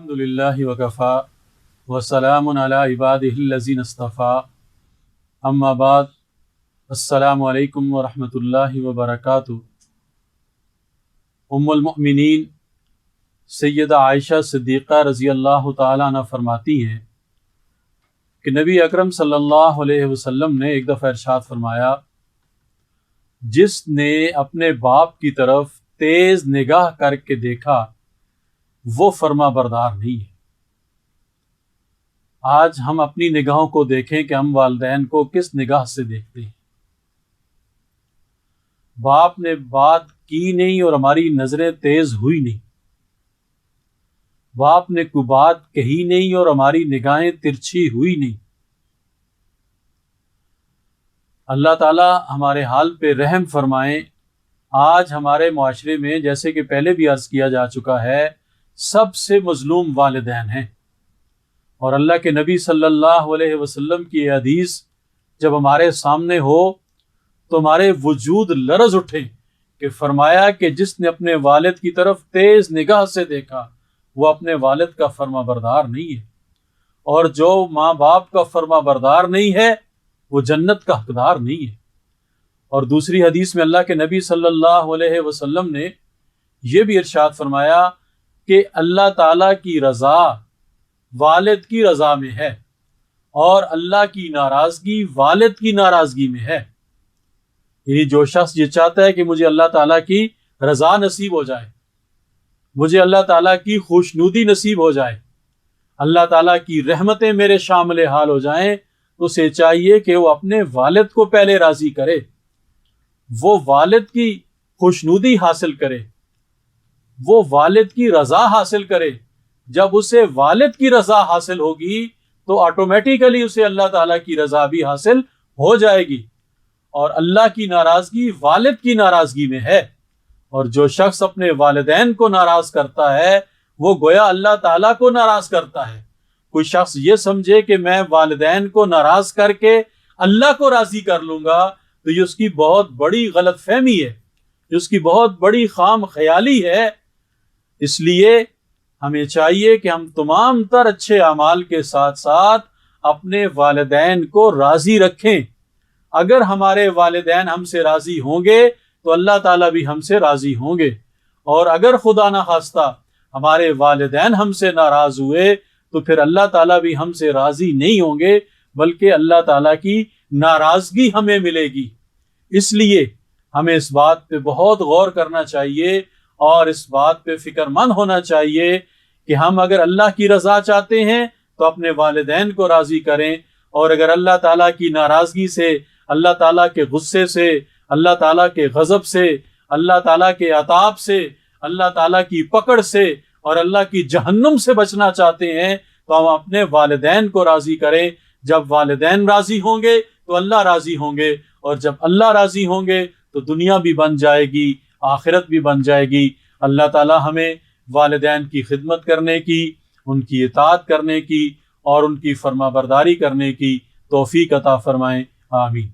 الحمدللہ وکفا وسلام علی عبادہ الذین اصطفیٰ اما بعد السلام علیکم ورحمۃ اللہ وبرکاتہ۔ ام المؤمنین سیدہ عائشہ صدیقہ رضی اللہ تعالیٰ عنہ فرماتی ہیں کہ نبی اکرم صلی اللہ علیہ وسلم نے ایک دفعہ ارشاد فرمایا، جس نے اپنے باپ کی طرف تیز نگاہ کر کے دیکھا وہ فرما بردار نہیں ہے۔ آج ہم اپنی نگاہوں کو دیکھیں کہ ہم والدین کو کس نگاہ سے دیکھتے ہیں۔ باپ نے بات کی نہیں اور ہماری نظریں تیز ہوئی نہیں، باپ نے کوئی بات کہی نہیں اور ہماری نگاہیں ترچھی ہوئی نہیں۔ اللہ تعالی ہمارے حال پہ رحم فرمائیں۔ آج ہمارے معاشرے میں، جیسے کہ پہلے بھی عرض کیا جا چکا ہے، سب سے مظلوم والدین ہیں، اور اللہ کے نبی صلی اللہ علیہ وسلم کی یہ حدیث جب ہمارے سامنے ہو تو ہمارے وجود لرز اٹھے کہ فرمایا کہ جس نے اپنے والد کی طرف تیز نگاہ سے دیکھا وہ اپنے والد کا فرما بردار نہیں ہے، اور جو ماں باپ کا فرما بردار نہیں ہے وہ جنت کا حقدار نہیں ہے۔ اور دوسری حدیث میں اللہ کے نبی صلی اللہ علیہ وسلم نے یہ بھی ارشاد فرمایا کہ اللہ تعالیٰ کی رضا والد کی رضا میں ہے اور اللہ کی ناراضگی والد کی ناراضگی میں ہے۔ یعنی جو شخص یہ چاہتا ہے کہ مجھے اللہ تعالیٰ کی رضا نصیب ہو جائے، مجھے اللہ تعالیٰ کی خوشنودی نصیب ہو جائے، اللہ تعالیٰ کی رحمتیں میرے شامل حال ہو جائیں، تو اسے چاہیے کہ وہ اپنے والد کو پہلے راضی کرے، وہ والد کی خوشنودی حاصل کرے، وہ والد کی رضا حاصل کرے۔ جب اسے والد کی رضا حاصل ہوگی تو آٹومیٹیکلی اسے اللہ تعالیٰ کی رضا بھی حاصل ہو جائے گی، اور اللہ کی ناراضگی والد کی ناراضگی میں ہے۔ اور جو شخص اپنے والدین کو ناراض کرتا ہے وہ گویا اللہ تعالیٰ کو ناراض کرتا ہے۔ کوئی شخص یہ سمجھے کہ میں والدین کو ناراض کر کے اللہ کو راضی کر لوں گا تو یہ اس کی بہت بڑی غلط فہمی ہے، یہ اس کی بہت بڑی خام خیالی ہے۔ اس لیے ہمیں چاہیے کہ ہم تمام تر اچھے اعمال کے ساتھ ساتھ اپنے والدین کو راضی رکھیں۔ اگر ہمارے والدین ہم سے راضی ہوں گے تو اللہ تعالیٰ بھی ہم سے راضی ہوں گے، اور اگر خدا نخواستہ ہمارے والدین ہم سے ناراض ہوئے تو پھر اللہ تعالیٰ بھی ہم سے راضی نہیں ہوں گے، بلکہ اللہ تعالیٰ کی ناراضگی ہمیں ملے گی۔ اس لیے ہمیں اس بات پہ بہت غور کرنا چاہیے اور اس بات پہ فکر مند ہونا چاہیے کہ ہم اگر اللہ کی رضا چاہتے ہیں تو اپنے والدین کو راضی کریں، اور اگر اللہ تعالیٰ کی ناراضگی سے، اللہ تعالیٰ کے غصے سے، اللہ تعالیٰ کے غضب سے، اللہ تعالیٰ کے عذاب سے، اللہ تعالیٰ کی پکڑ سے اور اللہ کی جہنم سے بچنا چاہتے ہیں تو ہم اپنے والدین کو راضی کریں۔ جب والدین راضی ہوں گے تو اللہ راضی ہوں گے، اور جب اللہ راضی ہوں گے تو دنیا بھی بن جائے گی، آخرت بھی بن جائے گی۔ اللہ تعالی ہمیں والدین کی خدمت کرنے کی، ان کی اطاعت کرنے کی اور ان کی فرما برداری کرنے کی توفیق عطا فرمائیں۔ آمین۔